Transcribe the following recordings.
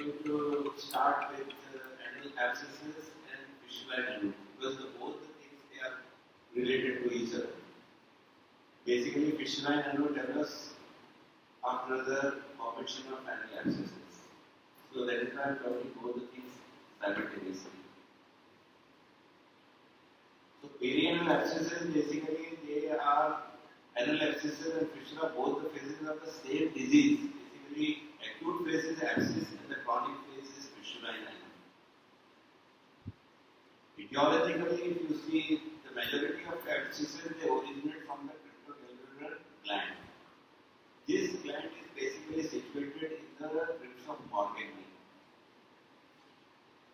going to start with anal abscesses and fistula and anal because both the things they are related to each other. Basically, fistula and anal develops after the formation of anal abscesses. So that is why I am talking both the things simultaneously. So perianal abscesses basically they are anal abscesses and fistula, both the phases of the same disease. Basically, acute phase is abscess and the chronic phase is fistula and anal. Etiologically, if you see the majority of abscesses, they originate from the cryptocalcular gland. This gland is basically situated in the crypts of Morgagni.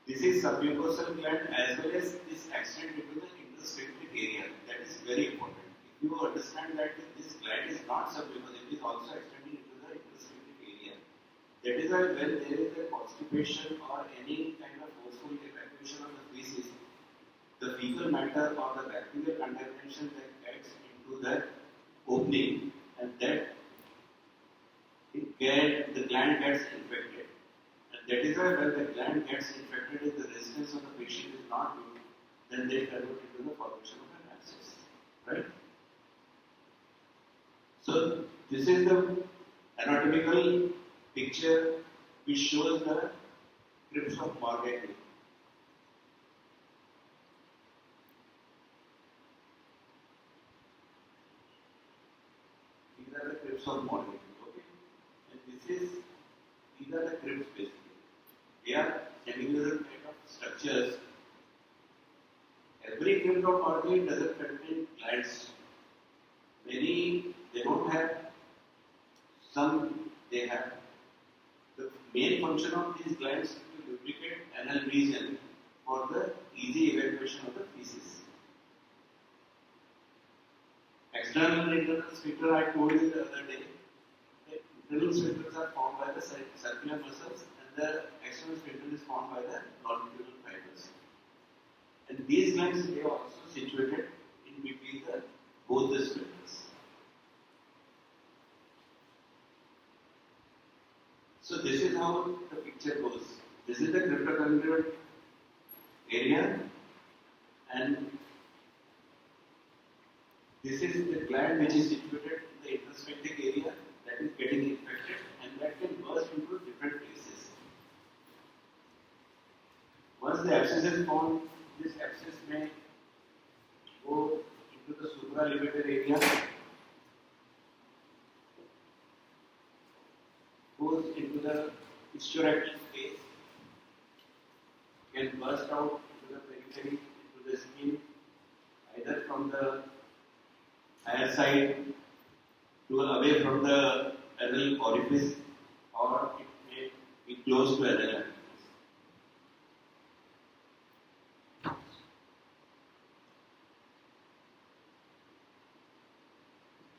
This is submucosal gland as well as this extends into the intersphincteric area. That is very important. If you understand that this gland is not submucosal, it is also extending into the intersphincteric area. That is why when there is a constipation or any kind of forceful evacuation of the feces, the fecal matter or the bacterial contamination that gets into that opening and that the gland gets infected. And that is why when the gland gets infected, if the resistance of the patient is not good, then they convert into the formation of an abscess. Right? So this is the anatomical picture which shows the crypts of Morgagni. These are the crypts of Morgagni. Okay? And these are the crypts basically. They are semilunar kind of structures. Every crypt of Morgagni doesn't contain glands. Many they don't have. Some they have. The main function of these glands is to lubricate anal region for the easy evacuation of the feces. External and internal sphincter, I told you the other day. The internal sphincters are formed by the circular muscles, and the external sphincter is formed by the longitudinal fibers. And these glands they are also situated in between both the sphincters. So this is how the picture goes. This is the cryptocalcular area, and this is the gland which is situated in the intersphincteric area that is getting infected, and that can burst into different places. Once the abscess is formed, this abscess may go into the supralevator area, goes into the hysterectomy space, can burst out into the periphery, into the skin, either from the higher side to away from the anal orifice, or it may be close to anal orifice.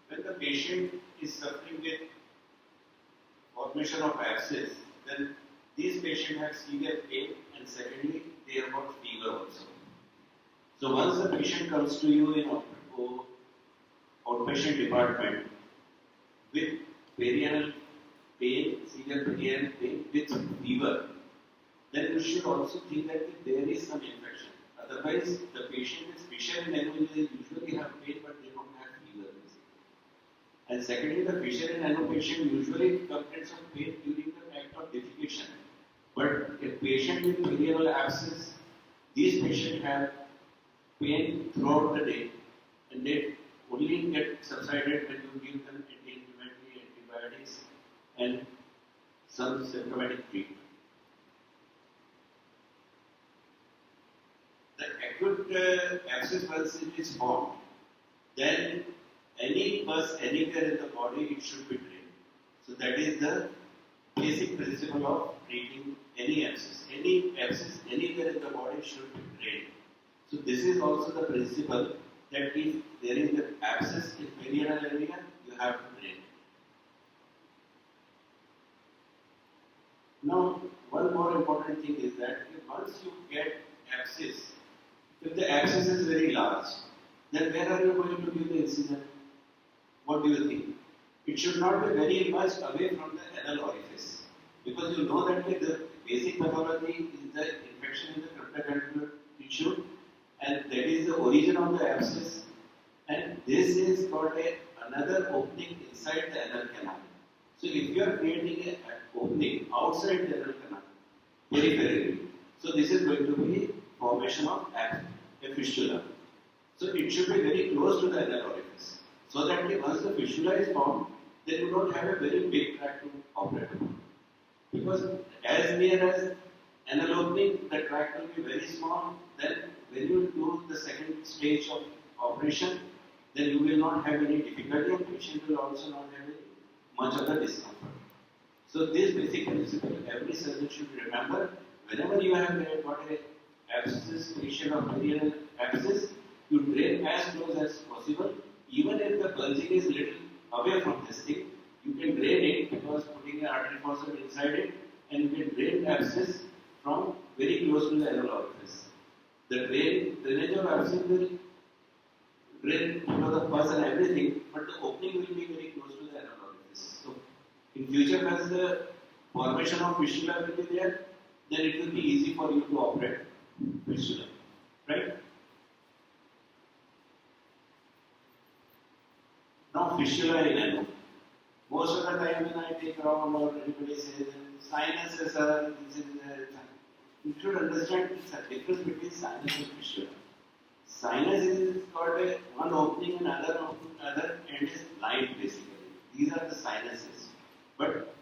When the patient is suffering with formation of abscess, then these patients have severe pain, and secondly, they have got fever also. So once the patient comes to you in outpatient department with perianal pain, severe perianal pain with fever, then you should also think that there is some infection. Otherwise, the patient is fissure in anal, they usually have pain but they don't have fever. And secondly, the fissure in anal patient usually complains of pain during the act of defecation. But a patient with perianal abscess, these patients have pain throughout the day, and they only get subsided when you give them anti-inflammatory antibiotics and some symptomatic treatment. The acute abscess once it is formed, then any pus anywhere in the body, it should be drained. So that is the basic principle of treating any abscess. Any abscess anywhere in the body should be drained. So this is also the principle that if there is an abscess in perianal area, you have to drain it. Now, one more important thing is that once you get abscess, if the abscess is very large, then where are you going to give the incision? What do you think? It should not be very much away from the anal orifice. Because you know that the basic pathology is the infection in the cryptograndular tissue, and that is the origin of the abscess. And this is got another opening inside the anal canal. So if you are creating an opening outside the anal canal, peripherally, so this is going to be formation of a fistula. So it should be very close to the anal orifice, so that once the fistula is formed, then you don't have a very big tract to operate upon. Because as near as anal opening, the tract will be very small. Then when you do the second stage of operation, then you will not have any difficulty, and patient will also not have much of the discomfort. So this basic principle every surgeon should remember. Whenever you have got a abscess, lesion of perianal abscess, you drain as close as possible. Even if the bulging is little away from this thing, you can drain it because putting an artery fossa inside it, and you can drain the abscess from very close to the anal orifice. The drainage of abscess will drain the pus and everything, but the opening will be very close to the anal orifice. So in future, as the formation of fistula will be there, then it will be easy for you to operate fistula, right? Now fistula in anal. Most of the time when I take around or anybody says sinuses are, you should understand the difference between sinus and fistula. Sinus is got one opening and other end is lined basically. These are the sinuses. But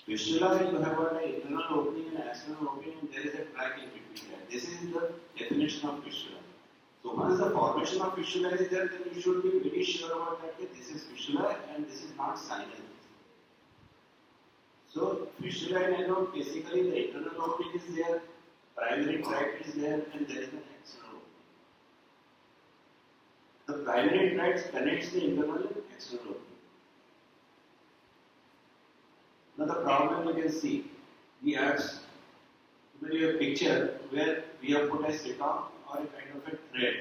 fistula, you have got an internal opening and external opening, and there is a tract in between that. This is the definition of fistula. So once the formation of fistula is there, then you should be very sure about that this is fistula and this is not sinus. So fistula in anal, basically the internal opening is there, primary tract is there, and there is an external opening. The primary tract connects the internal and external opening. Now the problem you can see, we have a picture where we have put a sit-on or a kind of a thread.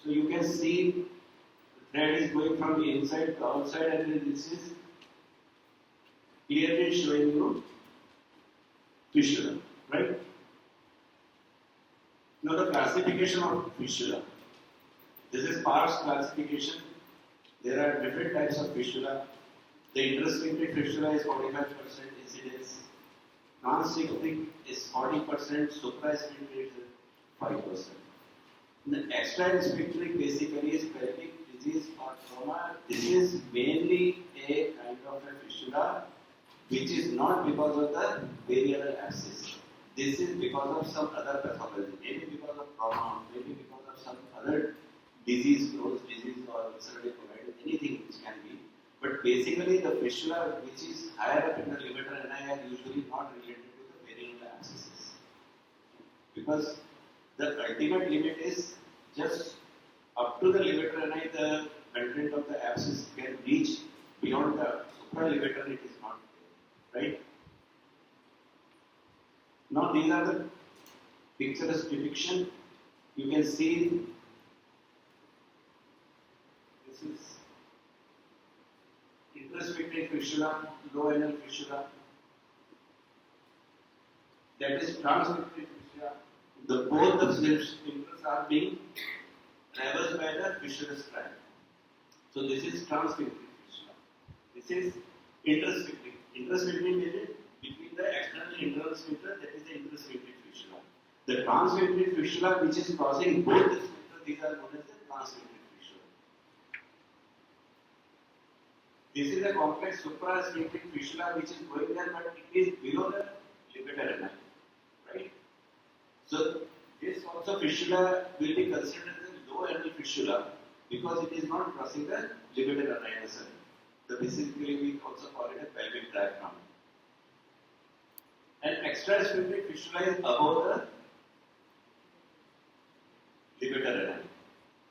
So you can see the thread is going from the inside to outside, and then this is clearly showing you fistula, right? Now the classification of fistula. This is Park's classification. There are different types of fistula. The intrasphincteric fistula is 45% incidence. Transsphincteric is 40%. Suprasphincteric is 5%. The extrasphincteric basically is pelvic disease or trauma. This is mainly a kind of a fistula which is not because of the varianal abscess. This is because of some other pathology, maybe because of trauma, maybe because of some other disease, Crohn's disease or ulcerative colitis, anything which can be. But basically the fistula which is higher up in the levator ani are usually not related to the varianal abscesses. Because the ultimate limit is just up to the levator ani, the content of the abscess can reach. Beyond the supralevator it is not there, right? Now these are the picturesque depiction. You can see this is intrasphincteric fistula, low anal fistula. That is transsphincteric fistula. Both the sphincters are being traversed by the fissurous tract. So this is transsphincteric fistula. This is intrasphincteric. Intrasphincteric is between the external and internal sphincter. That is the intrasphincteric fistula. The transsphincteric fistula, which is crossing both the sphincters, these are known as the transsphincteric fistula. This is a complex suprasphincteric fistula which is going there, but it is below the levator ani, right? So this also fistula will be considered as a low anal fistula because it is not crossing the levator ani. So basically we also call it a pelvic diaphragm. And extrasphincteric fistula is above the levator ani.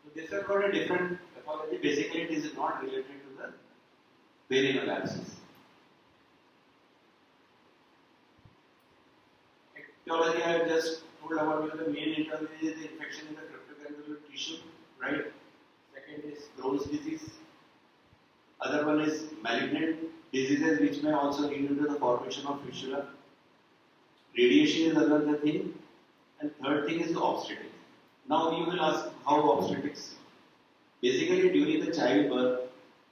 So this is got a different pathology. Basically it is not related to the varianal abscess. Etiology I have just told about you. The main etiology is the infection in the cryptograndular tissue, right? Second is Crohn's disease. Other one is malignant diseases which may also lead to the formation of fistula. Radiation is another thing. And third thing is the obstetrics. Now you will ask how obstetrics. Basically during the childbirth,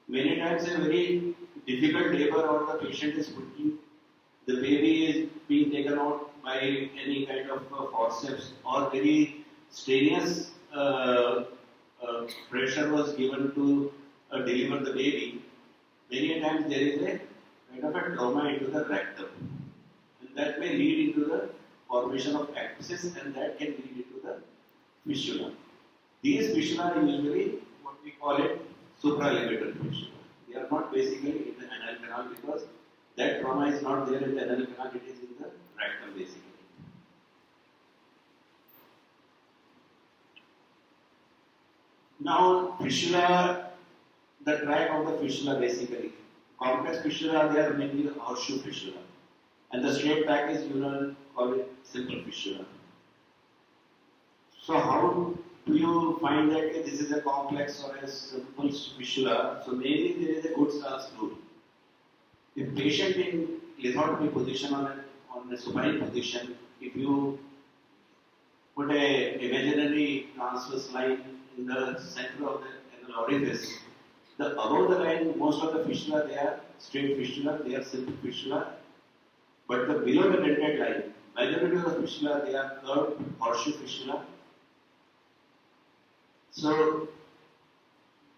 many times a very difficult labor or the patient is putting, the baby is being taken out by any kind of forceps or very strenuous pressure was given to deliver the baby. Many times there is a kind of a trauma into the rectum. And that may lead into the formation of abscess and that can lead into the fistula. These fistula are usually what we call it supralevator fistula. They are not basically in the anal canal because that trauma is not there in the anal canal, it is in the rectum basically. Now fistula, the track of the fistula basically. Complex fistula, they are mainly the horseshoe fistula. And the straight track is, you know, call it simple fistula. So how do you find that this is a complex or a simple fistula? So mainly there is a good stance rule. If patient in lithotomy position on a supine position, if you put a imaginary transverse line in the center of the anal orifice, the above the line, most of the fistula they are straight fistula, they are simple fistula. But the below the dentate line, majority of the fistula they are curved horseshoe fistula. So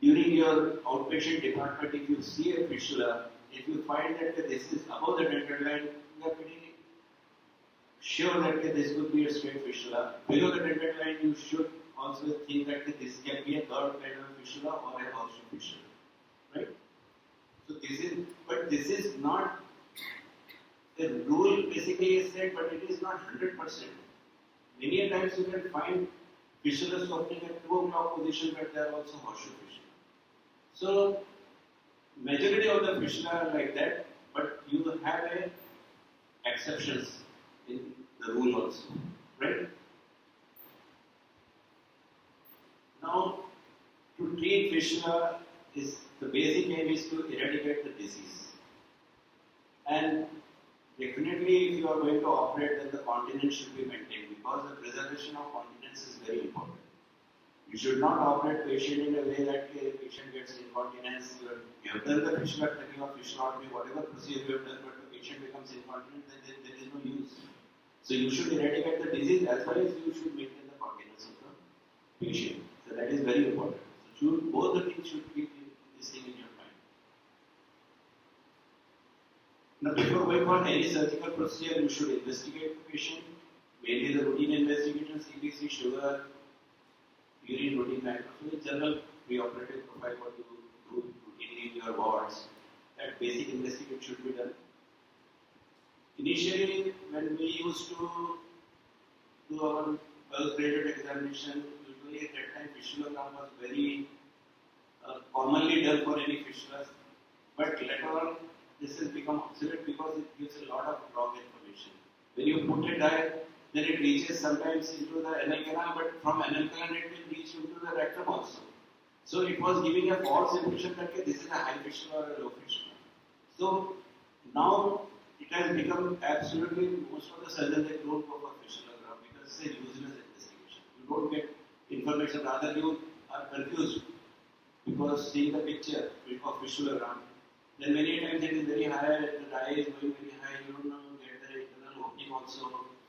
during your outpatient department, if you see a fistula, if you find that this is above the dentate line, you are pretty sure that this could be a straight fistula. Below the dentate line, you should also think that this can be a curved kind of fistula or a horseshoe fistula, right? So this is not the rule basically is said, but it is not 100%. Many times you can find fistulas opening at 2 o'clock position, but they are also horseshoe fistula. So majority of the fistula are like that, but you have exceptions in the rule also, right? Now, to treat fistula, the basic aim is to eradicate the disease. And definitely, if you are going to operate, then the continence should be maintained because the preservation of continence is very important. You should not operate patient in a way that the patient gets incontinence. You have done the fistula taking of fistulotomy, whatever procedure you have done, but the patient becomes incontinent, then there is no use. So you should eradicate the disease as well as you should maintain the continence of the patient. So that is very important. So both the things should keep this thing in your mind. Now, before going for any surgical procedure, you should investigate the patient, mainly the routine investigations, CBC, sugar, urine routine kind of general preoperative profile what you do routinely in your wards. That basic investigation should be done. Initially, when we used to do our well-graded examination, usually at that time fistulogram was very commonly done for any fistulas. But later on, this has become obsolete because it gives a lot of wrong information. When you put a dye, then it reaches sometimes into the anal canal, but from anal canal it will reach into the rectum also. So it was giving a false impression that this is a high fistula or a low fistula. So now it has become absolutely, most of the surgeons they don't go for fistulogram because it's a useless investigation. You don't get information, rather you are confused because seeing the picture of fistulogram, then many times it is very high, the dye is going very high, you don't know, get the internal opening also.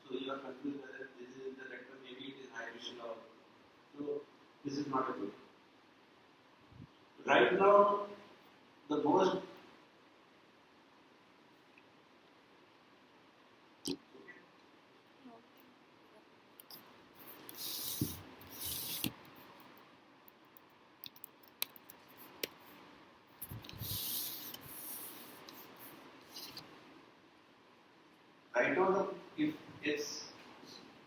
So you are confused whether this is the rectum, maybe it is high fistula. So this is not a good. Right now, the most right now, if it's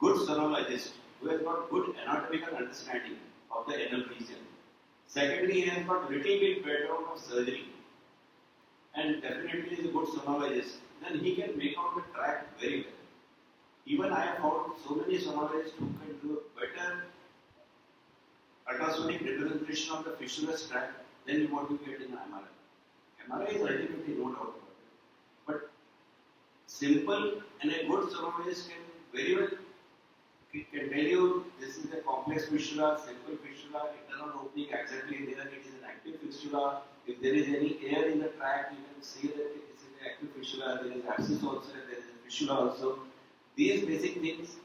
good sonologist who has got good anatomical understanding of the anal region, secondly, he has got little bit background of surgery, and definitely is a good sonologist, then he can make out the tract very well. Even I have found so many sonologists who can do a better ultrasonic representation of the fistulous tract than what you get in MRI. MRI is ultimately no doubt about it. But simple and a good sononologist can very well can tell you this is a complex fistula, simple fistula, internal opening exactly there, it is an active fistula. If there is any air in the tract, you can say that this is an active fistula, there is abscess also, there is a fistula also. These basic things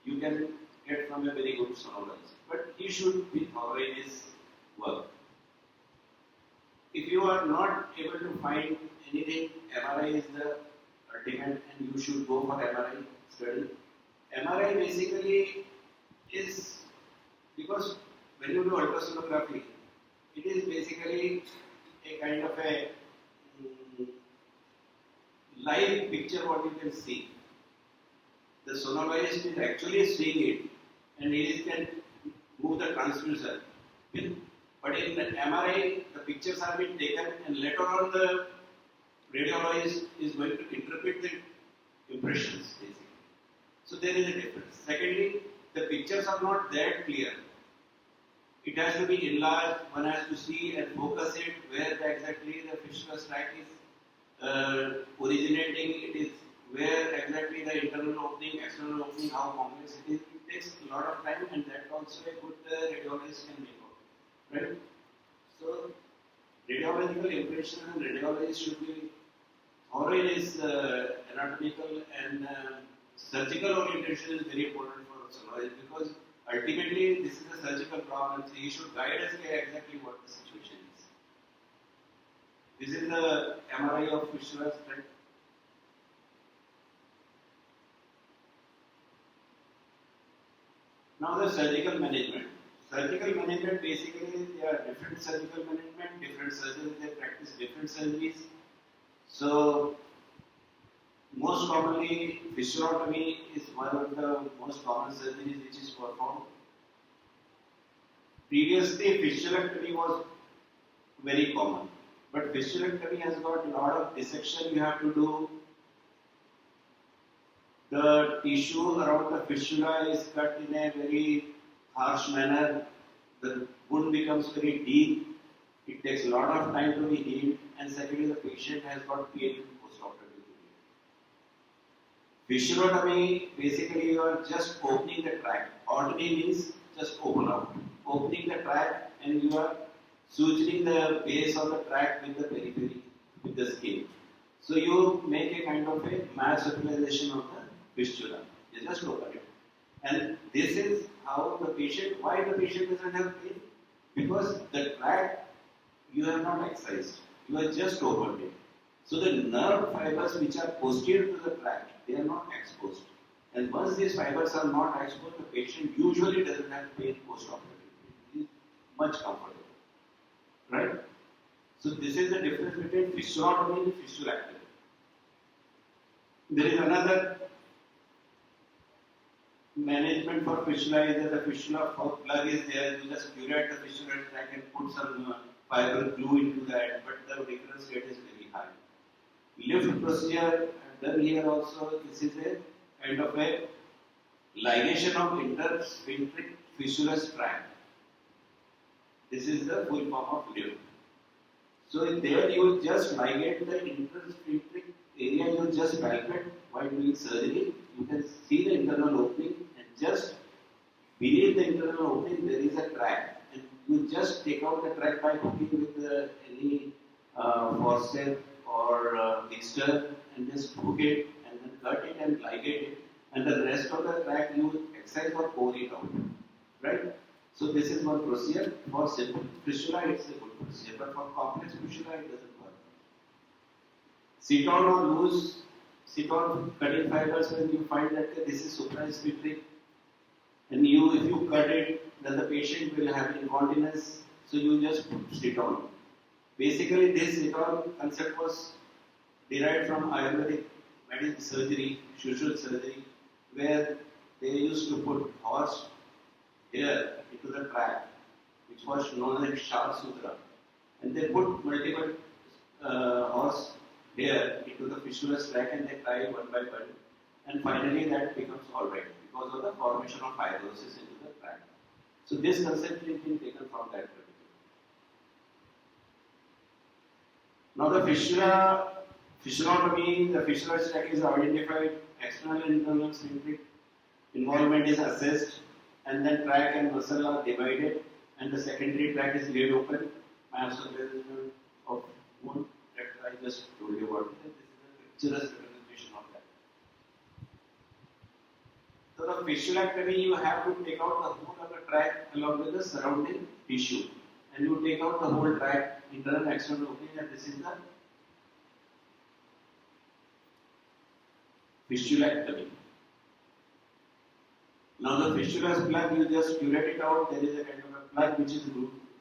you can get from a very good sonologist. But he should be thorough in his work. If you are not able to find anything, MRI is the ultimate and you should go for MRI study. MRI basically is because when you do ultrasonography, it is basically a kind of a live picture what you can see. The sonologist is actually seeing it and he can move the transducer. But in the MRI, the pictures are being taken and later on the radiologist is going to interpret the impressions basically. So there is a difference. Secondly, the pictures are not that clear. It has to be enlarged, one has to see and focus it where exactly the fistula tract is originating, it is where exactly the internal opening, external opening, how complex it is. It takes a lot of time and that also a good radiologist can make out. Right? So, radiological impression and radiologist should be thorough in his anatomical and surgical orientation is very important for sonologist because ultimately this is a surgical problem, so he should guide us exactly what the situation is. This is the MRI of fistula tract. Now the surgical management. Surgical management basically there are different surgical management, different surgeons they practice different surgeries. So most commonly fistulotomy is one of the most common surgeries which is performed. Previously fistulectomy was very common, but fistulectomy has got a lot of dissection you have to do. The tissue around the fistula is cut in a very harsh manner. The wound becomes very deep. It takes a lot of time to be healed, and secondly, the patient has got pain post-operatively. Fistulotomy, basically, you are just opening the tract. Otomy means just open out. Opening the tract, and you are suturing the base of the tract with the periphery, with the skin. So you make a kind of a mass utilization of the fistula. You just open it. And this is how the patient, why the patient doesn't have pain? Because the tract you have not excised, you have just opened it. So the nerve fibers which are posterior to the tract, they are not exposed. And once these fibers are not exposed, the patient usually doesn't have pain post-operatively. It is much comfortable. Right? So this is the difference between fistulotomy and fistulectomy. There is another management for fistula is that the fistula plug is there, you just curate the fistula tract and put some fiber glue into that, but the recurrence rate is very high. Lift procedure done here also, this is a kind of a ligation of intersphincteric fistula tract. This is the full form of lift. So there you just ligate the intersphincteric area, you just palpate while doing surgery. You can see the internal opening and just beneath the internal opening there is a tract. And you just take out the tract by hooking with any forceps or mixture and just hook it and then cut it and ligate it. And the rest of the tract you excise or pour it out. Right? So this is one procedure. For simple fistula it's a good procedure, but for complex fistula it doesn't work. Sit-on or loose sit-on cutting fibers, when you find that this is suprasphincteric and if you cut it, then the patient will have incontinence, so you just sit-on. Basically this sit-on concept was derived from Ayurvedic medical surgery, social surgery, where they used to put horse hair into the tract, which was known as Shar Sutra, and they put multiple horse hair into the fistula tract and they tie it one by one, and finally that becomes alright because of the formation of fibrosis into the tract. So this concept has been taken from that particular. Now the fissulotomy, the fistula tract is identified, external and internal sphincteric involvement is assessed, and then tract and muscle are divided, and the secondary tract is laid open. Myosarcoma of wound that I just told you about. This is a picturesque representation of that. So the fissulectomy, you have to take out the whole of the tract along with the surrounding tissue, and you take out the whole tract, internal and external opening, and this is the fissulectomy. Now the fistula's plug, you just curate it out. There is a kind of a plug which is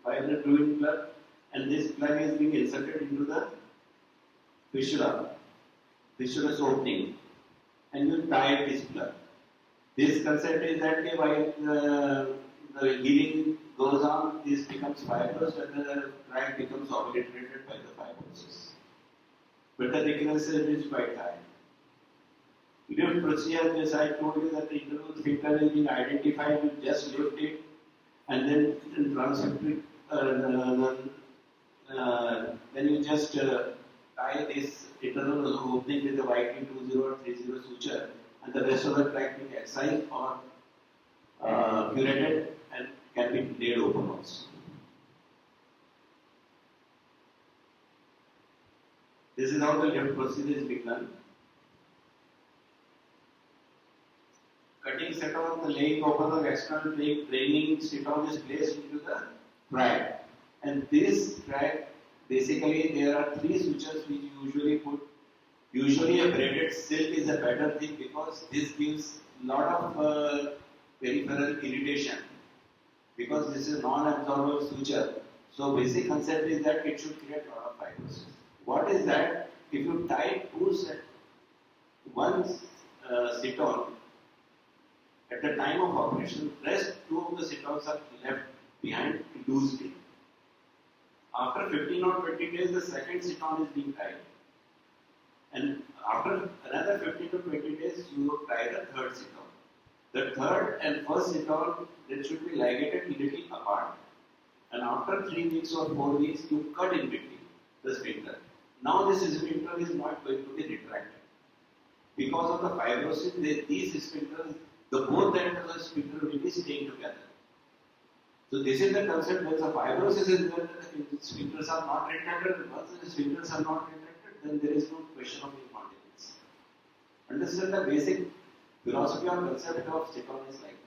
fibrous fluid plug, and this plug is being inserted into the fistula's opening, and you tie this plug. This concept is that while the healing goes on, this becomes fibrous and the tract becomes obliterated by the fibrosis. But the recurrence rate is quite high. Lift procedure, as I told you that the internal sphincter is being identified, you just lift it and then transect it. Then you just tie this internal opening with the YT20 or 30 suture, and the rest of the tract being excised or curated and can be laid open also. This is how the lift procedure is being done. Cutting set-on, the laying open of external draining set-on is placed into the tract. And this tract, basically there are three sutures which you usually put. Usually a braided silk is a better thing because this gives lot of peripheral irritation, because this is non-absorbable suture. So basic concept is that it should create a lot of fibrosis. What is that? If you tie one sit-on, at the time of operation, rest two of the sit-ons are left behind loosely. After 15 or 20 days, the second sit-on is being tied. And after another 15 to 20 days, you tie the third sit-on. The third and first sit-on, they should be ligated a little apart. And after 3 weeks or 4 weeks, you cut in between the sphincter. Now this sphincter is not going to be retracted. Because of the fibrosis, these sphincters, the both ends of the sphincter will be staying together. So this is the concept. When the fibrosis is there, the sphincters are not retracted. Once the sphincters are not retracted, then there is no question of incontinence. Understand the basic philosophy or concept of sit-on is like